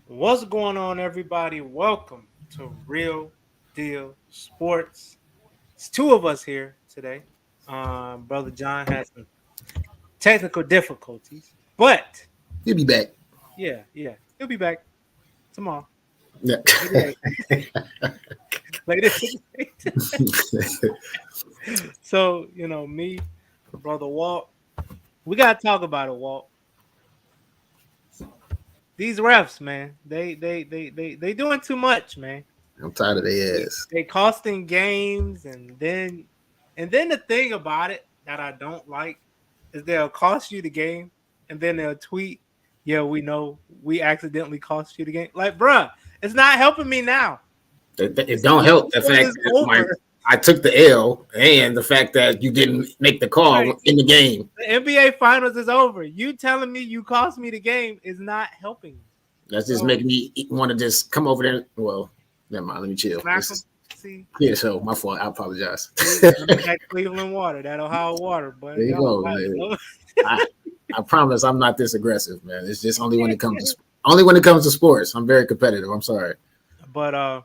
What's going on, everybody? Welcome to Real Deal Sports. It's two of us here today. Brother John has some technical difficulties, but He'll be back. yeah, he'll be back tomorrow. Yeah. Maybe later today. So me, brother Walt, we gotta talk about it, Walt. These refs, man, they doing too much, man. I'm tired of their ass. They costing games, and then the thing about it that I don't like is they'll cost you the game, and then they'll tweet, "Yeah, we know we accidentally cost you the game." Like, bruh, it's not helping me now. It don't help the fact that I took the L and the fact that you didn't make the call right in the game. The NBA Finals is over. You telling me you cost me the game is not helping me. That's just making me want to just come over there. Well, never mind. Let me chill. See? Yeah, so my fault. I apologize. That Cleveland water, that Ohio water, but there you go. I promise I'm not this aggressive, man. It's just only when it comes to sports. I'm very competitive. I'm sorry. But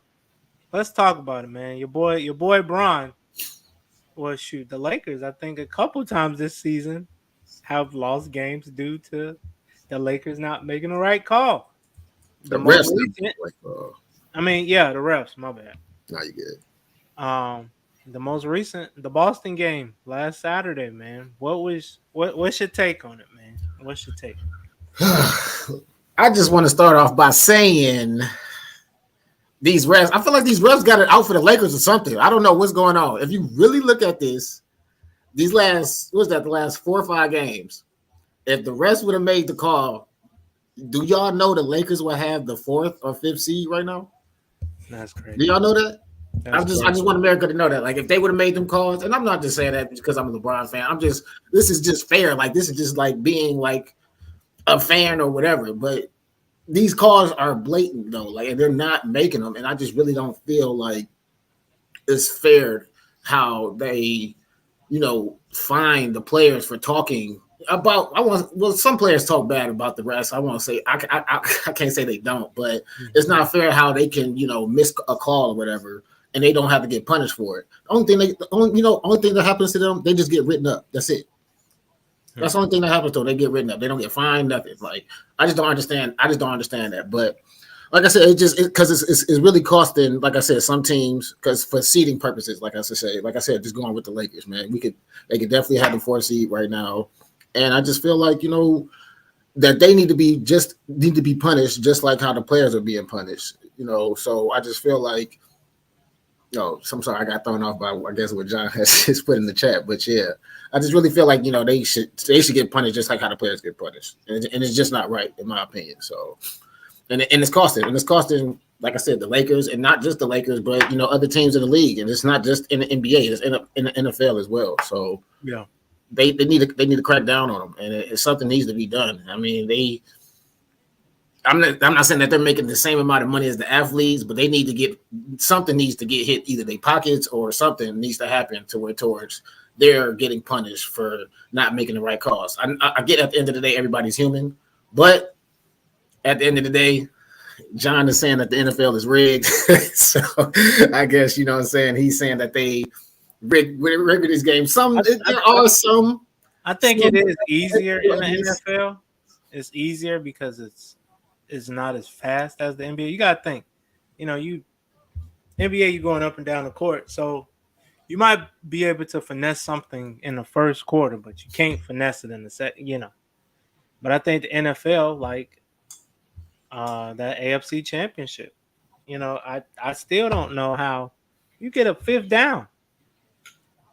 let's talk about it, man. Your boy Bron. Well, shoot, the Lakers, I think a couple times this season have lost games due to the Lakers not making the right call. The refs. I mean, yeah, the refs. My bad. No, you good. The most recent, the Boston game last Saturday, man. What's your take on it, man? What's your take? I just want to start off by saying these refs. I feel like these refs got it out for the Lakers or something. I don't know what's going on. If you really look at this, the last 4 or 5 games, if the refs would have made the call, do y'all know the Lakers will have the 4th or 5th seed right now? That's crazy. Do y'all know that? I just want America to know that. Like, if they would have made them calls, and I'm not just saying that because I'm a LeBron fan. This is just fair. Like, this is just like being like a fan or whatever. But these calls are blatant though. Like, and they're not making them. And I just really don't feel like it's fair how they, fine the players for talking about. Some players talk bad about the refs. I want to say I can't say they don't, but it's not fair how they can miss a call or whatever, and they don't have to get punished for it. The only thing that happens to them, they just get written up. That's it. That's the only thing that happens to them. They get written up. They don't get fined. Nothing. Like, I just don't understand that. But like I said, it's really costing. Like I said, some teams, because for seeding purposes, like I said, just going with the Lakers, man. They could definitely have the 4th seed right now. And I just feel like, that they need to be punished just like how the players are being punished, So I just feel like, I'm sorry, I got thrown off by, I guess, what John has put in the chat. But yeah, I just really feel like, they should get punished just like how the players get punished. And it's just not right, in my opinion. So, and it's costing, like I said, the Lakers, and not just the Lakers, but, other teams in the league. And it's not just in the NBA, it's in the NFL as well. So yeah. They need to crack down on them, and something needs to be done. I mean, I'm not saying that they're making the same amount of money as the athletes, but they need to something needs to get hit, either their pockets or something needs to happen towards they're getting punished for not making the right calls. I get at the end of the day, everybody's human, but at the end of the day, John is saying that the NFL is rigged. So I guess, what I'm saying, he's saying that they rig these games. There are some. I think it is easier in the NFL. It's easier because it's not as fast as the NBA. You gotta think, NBA, you're going up and down the court, so you might be able to finesse something in the first quarter, but you can't finesse it in the second. But I think the NFL, like that AFC Championship, I still don't know how you get a 5th down.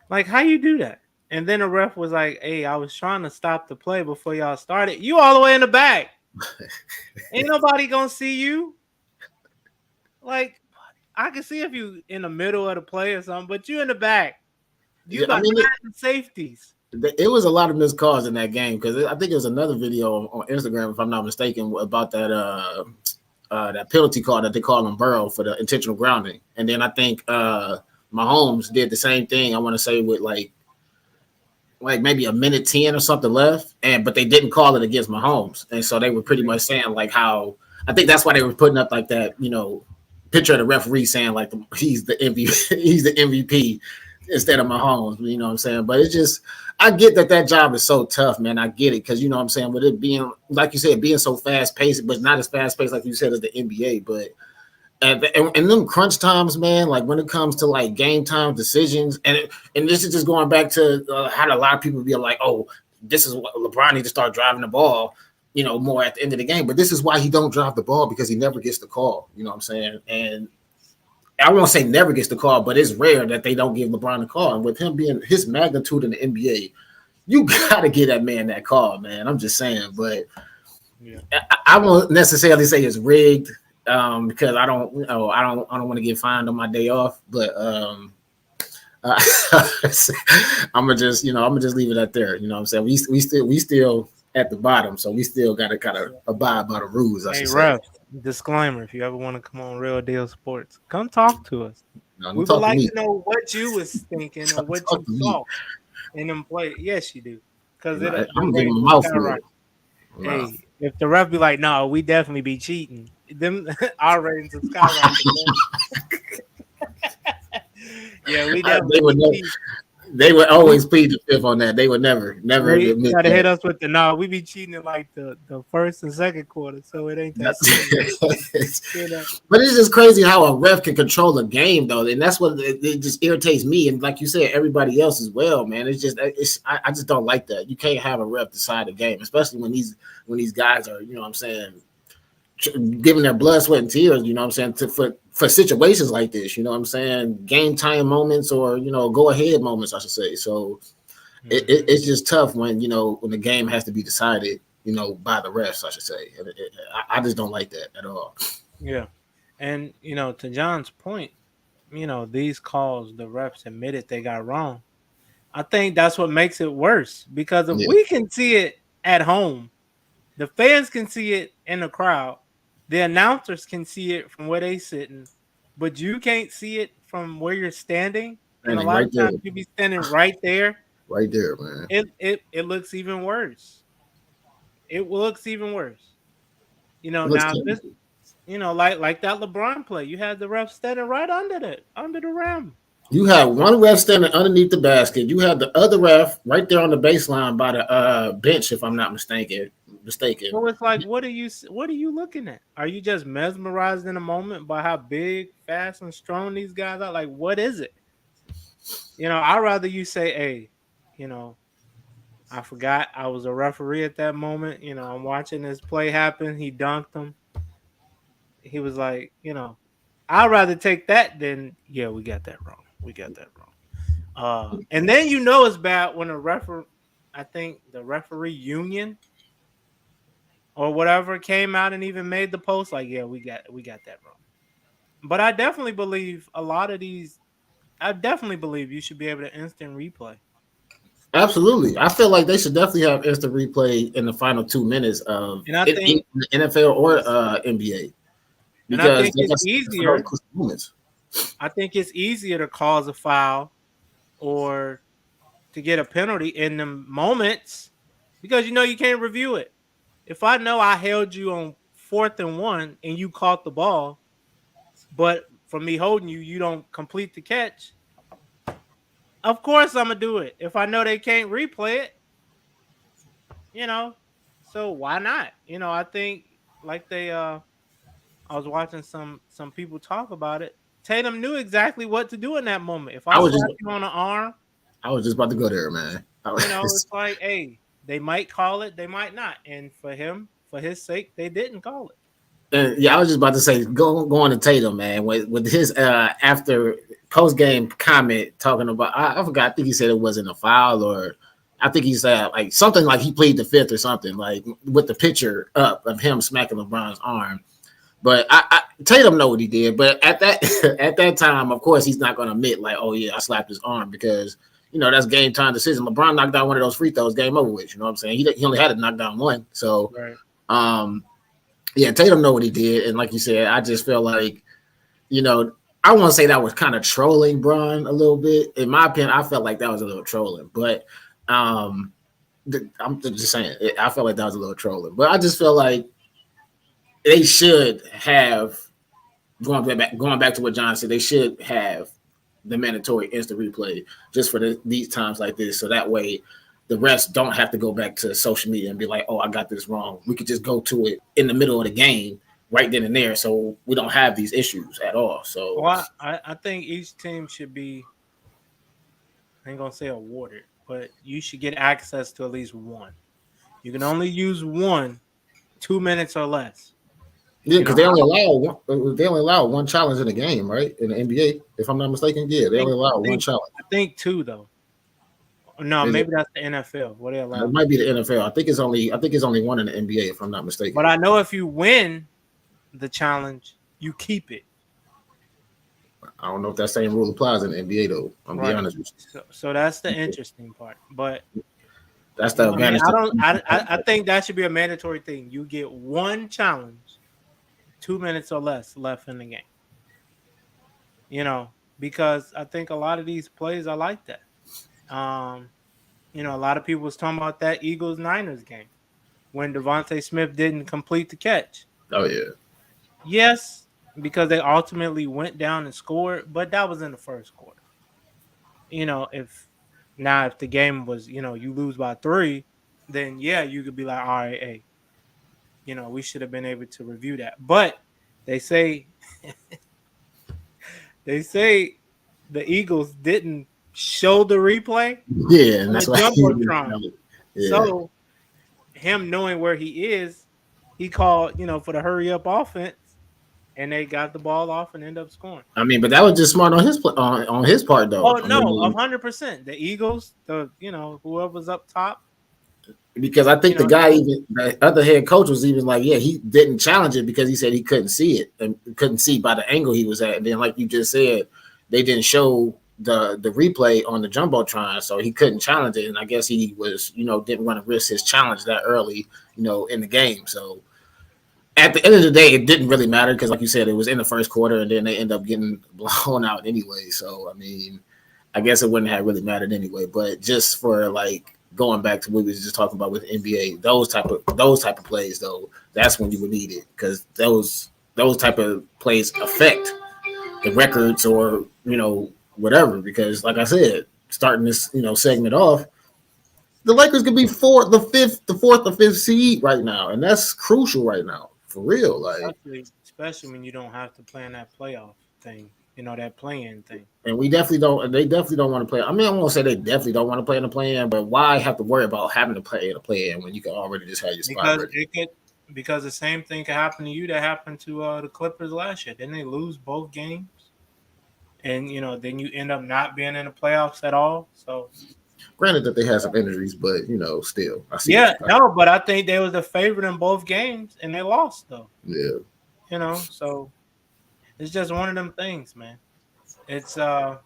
Like, how you do that? And then the ref was like, "Hey, I was trying to stop the play before y'all started. You all the way in the back. Ain't nobody gonna see you. Like I can see if you in the middle of the play or something, but you in the back. You Yeah, I behind mean, the safeties. it was a lot of missed calls in that game because I think it was another video on Instagram, if I'm not mistaken, about that penalty call that they called on Burrow for the intentional grounding, and then I think Mahomes did the same thing. I want to say with like maybe a minute 10 or something left, but they didn't call it against Mahomes, and so they were pretty much saying like how I think that's why they were putting up like that, picture of the referee saying like he's the MVP, he's the MVP instead of Mahomes. You know what I'm saying? But it's just I get that job is so tough, man. I get it because you know what I'm saying with it being like you said being so fast paced, but not as fast paced like you said as the NBA, but. And them crunch times, man, like when it comes to like game time decisions, and this is just going back to how a lot of people be like, oh, this is what LeBron needs to start driving the ball, more at the end of the game. But this is why he don't drive the ball because he never gets the call. You know what I'm saying? And I won't say never gets the call, but it's rare that they don't give LeBron a call. And with him being his magnitude in the NBA, you got to get that man that call, man. I'm just saying, but Yeah. I won't necessarily say it's rigged because I don't want to get fined on my day off, but uh, I'm gonna just leave it at there. You know what I'm saying? We still at the bottom, so we still gotta kind of abide by the rules, I Hey, should say. ref, disclaimer: if you ever want to come on Real Deal Sports, come talk to us. No, don't We would talk to like me. to know what you was thinking or what Talk you to me. saw in them play. Yes, you do, because You know, the I'm gonna give him ratings a will mouthful. skyrocket. No. Hey, if the ref be like, "No, we definitely be cheating," them our ratings will skyrocket. Yeah, we They definitely would be never, cheating. they would We always plead the fifth on that. They would never they admit try to hit that. us with the no. We be cheating in like the first and second quarter, so it ain't that serious. That's, You know. but it's just crazy how a ref can control a game, though, and that's what it just irritates me, and like you said, everybody else as well, man. I just don't like that. You can't have a ref decide a game, especially when these guys are, you know what I'm saying, giving their blood, sweat, and tears, you know what I'm saying, for situations like this, you know what I'm saying, game time moments or go ahead moments, I should say. So Mhm. it's just tough when when the game has to be decided, by the refs, I should say. I just don't like that at all. Yeah. And to John's point, these calls the refs admitted they got wrong. I think that's what makes it worse because if Yeah, we can see it at home, the fans can see it in the crowd, the announcers can see it from where they sitting, but you can't see it from where you're standing. And a standing lot right of there, times you be standing right there. right there, man. It looks even worse. It looks even worse. It looks Now if this terrible. like that LeBron play. You had the ref standing right under the rim. You have one ref standing underneath the basket. You have the other ref right there on the baseline by the bench, if I'm not mistaken. Mistaken. So it's like, what are you looking at? Are you just mesmerized in a moment by how big, fast, and strong these guys are? Like, what is it? I'd rather you say, hey, you know, I forgot I was a referee at that moment. I'm watching this play happen. He dunked him. He was like, I'd rather take that than, yeah, we got that wrong. We got that wrong. And then it's bad when I think the referee union or whatever came out and even made the post like, yeah, we got that wrong. But I definitely believe a lot of these. I definitely believe you should be able to instant replay. Absolutely. I feel like they should definitely have instant replay in the final 2 minutes of And I in think the NFL or NBA and I because think they it's got for those easier. crucial moments. I think it's easier to cause a foul or to get a penalty in the moments because you can't review it. If I know I held you on 4th and 1 and you caught the ball, but from me holding you, you don't complete the catch. Of course, I'm gonna do it. If I know they can't replay it, you know, so why not? I think like I was watching some people talk about it. Tatum knew exactly what to do in that moment. If I I was just slap you on the arm, I was just about to go there, man. it's like, hey, they might call it, they might not. And for his sake, they didn't call it. And yeah, I was just about to say, go on to Tatum, man, with his after post game comment talking about, I forgot. I think he said it wasn't a foul, or I think he said like something like he pleaded the fifth or something, like with the picture up of him smacking LeBron's arm. But Tatum know what he did. But at that at that time, of course, he's not going to admit like, oh yeah, I slapped his arm because that's game time decision. LeBron knocked down one of those free throws, game over with. You know what I'm saying? He only had to knock down one. So Right. um, yeah, Tatum know what he did, and like you said, I just feel like you know. I want to say that was kind of trolling Bron a little bit. In my opinion, I felt like that was a little trolling, but um, I'm just saying, I felt like that was a little trolling. But I just feel like they should have going back to what John said. They should have the mandatory instant replay just for these times like this, so that way the refs don't have to go back to social media and be like, "Oh, I got this wrong." We could just go to it in the middle of the game, right then and there, so we don't have these issues at all. So, Well, I think each team should be, I ain't gonna say awarded, but you should get access to at least one. You can only use one, 2 minutes or less. yeah, You because know, I they only allow one challenge in the game, right? In the NBA, if I'm not mistaken, yeah, they think only allow I one think challenge. I think two though. No, Is it? maybe that's the NFL. What they It allow. might be the NFL. I think it's only one in the NBA, if I'm not But mistaken. I know if you win the challenge, you keep it. I don't know if that same rule applies in the NBA though. I'm be Right. honest with So that's the you. interesting part. But That's the I mean, advantage. I don't. I think that should be a mandatory thing. You get one challenge, 2 minutes or less left in the game. Because I think a lot of these plays are like that. Um, a lot of people was talking about that Eagles Niners game when Devontae Smith didn't complete the catch. Oh yeah, Yes, because they ultimately went down and scored, but that was in the first quarter. If the game was, you lose by 3, then yeah, you could be like, all right, hey, we should have been able to review that. But they say they say the Eagles didn't show the replay yeah, and on the that's why. jumbotron. Yeah, So him knowing where he is, he called, for the hurry up offense, and they got the ball off and end up scoring. I mean, but that was just smart on his part Oh though. I no, mean, 100%. The Eagles, whoever's up top, because I think the he guy, was even the other head coach, was even like, yeah, he didn't challenge it because he said he couldn't see it and couldn't see by the angle he was at. And then, like you just said, they didn't show the replay on the jumbotron, so he couldn't challenge it. And I guess he was, didn't want to risk his challenge that early, in the game. So at the end of the day, it didn't really matter because, like you said, it was in the first quarter, and then they end up getting blown out anyway. So I mean, I guess it wouldn't have really mattered anyway. But just for like going back to what we was just talking about with NBA, those type of plays though, that's when you would need it because those type of plays affect the records or whatever. Because like I said, starting this segment off, the Lakers could be the fourth or fifth seed right now, and that's crucial right now for real. Like, especially when you don't have to play in that playoff thing, that play-in thing. and we definitely don't. They definitely don't want to play. I mean, I won't say they definitely don't want to play in the play-in, but why have to worry about having to play in a play-in when you can already just have your spot Because ready? it could, because the same thing could happen to you that happened to the Clippers last year. Didn't they lose both games? And then you end up not being in the playoffs at all. So Granted that they had some injuries, but still, I see what yeah, you're talking. no, but I think they was the favorite in both games, and they lost though. Yeah, So it's just one of them things, man. It's I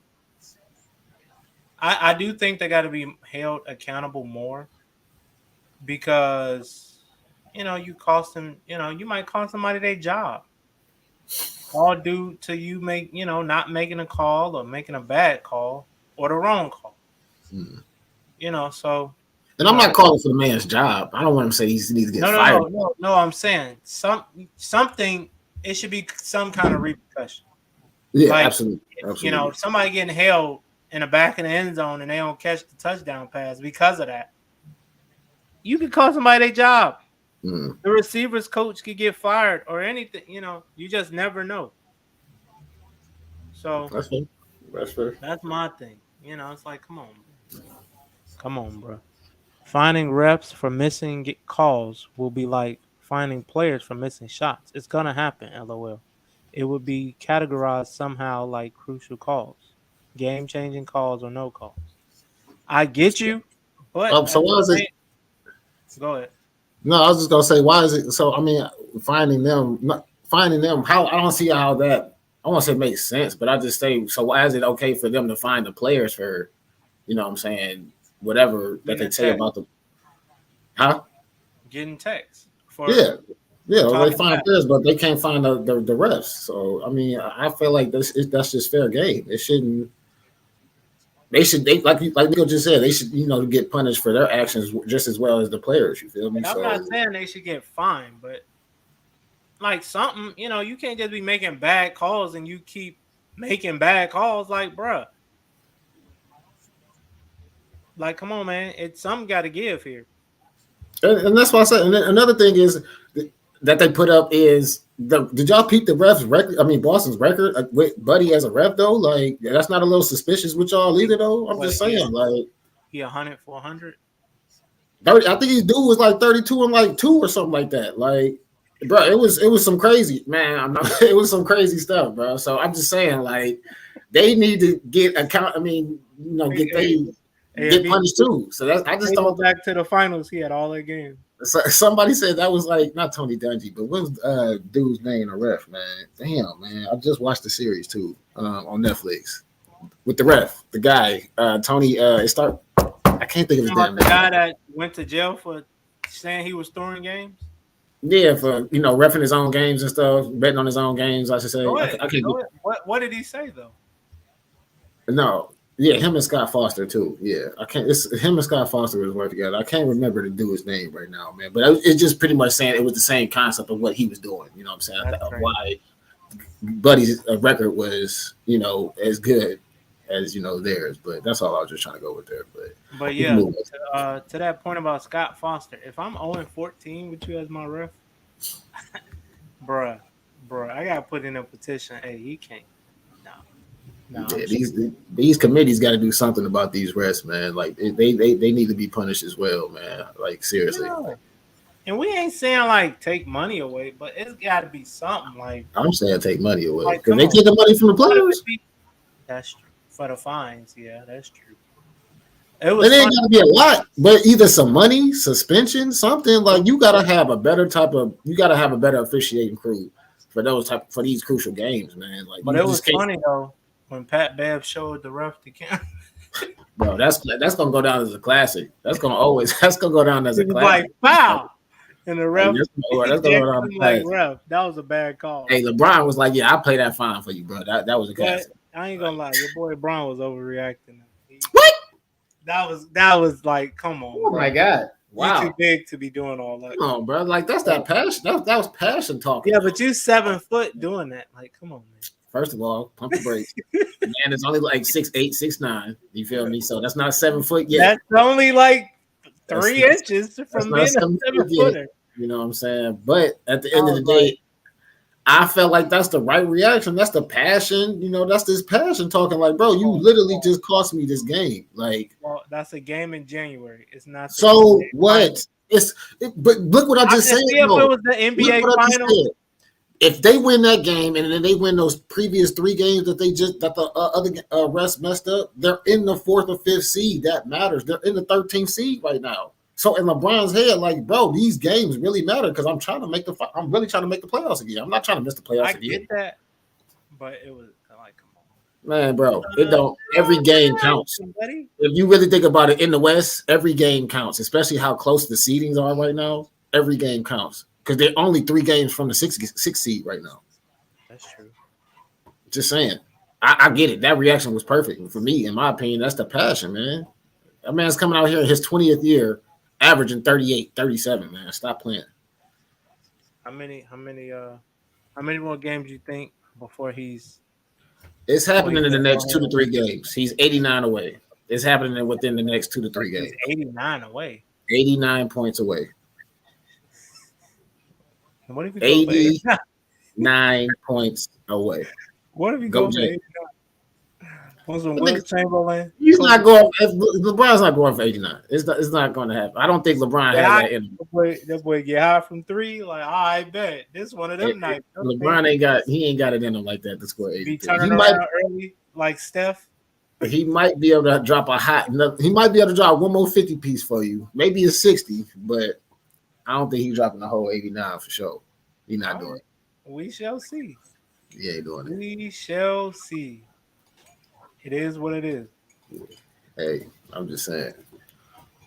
do think they got to be held accountable more because you cost them. You might cost somebody their job, all due to you not making a call or making a bad call or the wrong call. mm. So And I'm I not calling for the man's job. I don't want him to say he needs to get no no fired. no no no. I'm saying something. It should be some kind of repercussion. Yeah, Like absolutely, absolutely. if somebody getting held in the back of the end zone and they don't catch the touchdown pass because of that, you could cost somebody their job. Mm. The receivers coach could get fired or anything. You just never know. So That's fair. That's fair. that's my thing. It's like, come on, bro. Finding reps for missing calls will be like finding players for missing shots. It's gonna happen. LOL. It would be categorized somehow like crucial calls, game-changing calls, or no calls. I get you, but So at the why is it? same, go ahead. No, I was just gonna say, why is it? So I mean, finding them, not finding them. How I don't see how that. I want to say makes sense, but I just say so. Why is it okay for them to find the players for, what I'm saying, whatever that Getting they a say text, about the, huh? getting text for Yeah, yeah. Well, they talking find back. players, but they can't find the refs. So I mean, I feel like that's just fair game. It shouldn't. They like Nico just said, they should get punished for their actions just as well as the players. You feel me? And I'm not So saying they should get fined, but like something, you can't just be making bad calls and you keep making bad calls. Like, bruh, like, come on, man, it's something got to give here. and that's why I said. And then another thing is that they put up is did y'all peep the refs record? I mean Boston's record with Buddy as a ref though. Like that's not a little suspicious with y'all either though. I'm What just saying like he 100 for 100? 30. I think his dude was like 32 and like 2 or something like that. Like, bro, it was some crazy man. I'm not, it was some crazy stuff, bro. So I'm just saying like they need to get account. I mean, get Hey, they hey, get punished too. So that's I just they go don't. back to the finals. He had all that game. Somebody said that was like not Tony Dungy, but what's dude's name? A ref, man. Damn, man. I just watched the series too on Netflix with the ref, the guy Tony. It start. I can't think of his damn The name. guy that went to jail for saying he was throwing games. Yeah, for refing his own games and stuff, betting on his own games. I should say. Go I, ahead. I can't. Go ahead. What did he say though? No, yeah, him and Scott Foster too. Yeah, I can't. It's him and Scott Foster was work together. I can't remember the dude's name right now, man. But it's just pretty much saying it was the same concept of what he was doing. You know what I'm saying? Of why Buddy's record was as good as theirs. But that's all I was just trying to go with there. But yeah, to that point about Scott Foster, if I'm 0-14 with you as my ref, bruh, I gotta put in a petition. Hey, he can't. No, yeah, these committees got to do something about these refs, man. Like they need to be punished as well, man. Like seriously. Yeah. And we ain't saying like take money away, but it's got to be something like. I'm saying take money away Like, because they take the money from the players. That's true for the fines. Yeah, that's true. It ain't got to be a lot, but either some money, suspension, something like you got to have a better officiating crew for these crucial games, man. Like, but it was funny though when Pat Bev showed the ref the camera. Bro, that's gonna go down as a classic. That's gonna go down as a classic. Like foul, and the ref. That's gonna go down like ref. That was a bad call. Hey, LeBron was like, "Yeah, I play that fine for you, bro." That was a classic. I ain't gonna lie, your boy Brown was overreacting. What? That was like, come on. Oh my god! Wow, you too big to be doing all that. Come on, bro. Like that's that passion. That was passion talking. Yeah, but you 7 foot doing that. Like, come on, man. First of all, pump the brakes. Man, it's only like 6'8", 6'9". You feel me? So that's not 7 foot yet. That's only like 3 inches from being a 7-footer. You know what I'm saying? But at the end of the day, I felt like that's the right reaction. That's the passion. That's this passion talking. Like, bro, you literally just cost me this game. Like, well, that's a game in January. It's not. So what? But look what I just said. If it was the NBA final. If they win that game and then they win those previous 3 games that the other refs messed up, they're in the 4th or 5th seed. That matters. They're in the 13th seed right now. So in LeBron's head, like, bro, these games really matter because I'm really trying to make the playoffs again. I'm not trying to miss the playoffs again. I get that, but it was like, come on, man, bro. It don't. Every game counts. If you really think about it, in the West, every game counts, especially how close the seedings are right now. Every game counts. Because they're only 3 games from the 6th seed right now. That's true. Just saying. I get it. That reaction was perfect. For me, in my opinion, that's the passion, man. That man's coming out here in his 20th year, averaging 38, 37, man. Stop playing. How many more games you think before he's... It's happening in the next 2 to 3 games. He's 89 away. It's happening within the next 2 to 3 games. He's 89 away. 89 points away. What if you go 89 points away? What if you go for 89? Want some Will Chamberlain? He's not going. LeBron's not going for 89. It's not going to happen. I don't think LeBron has that in him. That boy get high from 3. Like, I bet this one of them nights. LeBron ain't got it in him like that to score 80. Be turning around early like Steph. He might be able to drop he might be able to drop one more 50 piece for you. Maybe a 60, but I don't think he's dropping the whole 89 for sure. He's not doing it. We shall see. He ain't doing it. We shall see. It is what it is. Hey, I'm just saying.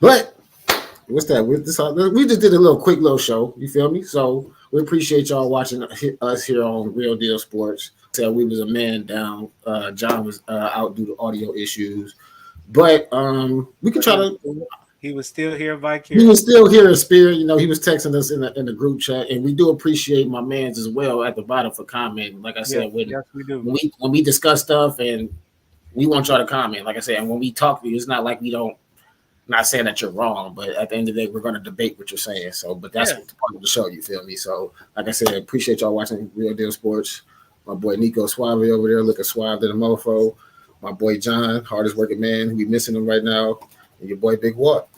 But what's that? We just did a little quick little show. You feel me? So we appreciate y'all watching us here on Real Deal Sports. So we was a man down. John was out due to audio issues, but we could try to. He was still here He was vicariously. still here in spirit. You know, he was texting us in the group chat, and we do appreciate my man's as well at the bottom for commenting. Like I Yes, said, when yes, we do. when we discuss stuff and we want y'all to comment. Like I said, and when we talk to you, it's not like we don't. Not saying that you're wrong, but at the end of the day, we're going to debate what you're saying. So, but that's part of the show. You feel me? So, like I said, appreciate y'all watching Real Deal Sports. My boy Nico Suave over there looking suave to the mofo. My boy John, hardest working man. We missing him right now. And your boy Big Walk.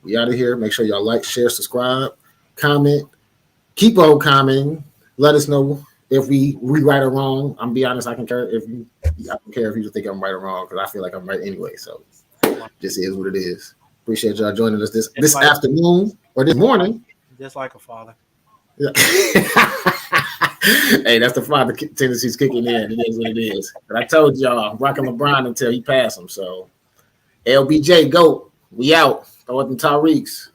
We out of here. Make sure y'all like, share, subscribe, comment. Keep on commenting. Let us know if we right or wrong. I'm be honest. I don't care if you think I'm right or wrong because I feel like I'm right anyway. So, just is what it is. Appreciate y'all joining us this afternoon or this morning. Just like a father. Yeah. Hey, that's the father tendencies kicking in. It is what it is. But I told y'all, I'm rocking LeBron until he passed him. So, LBJ, go. We out. Throw it in Tariq's.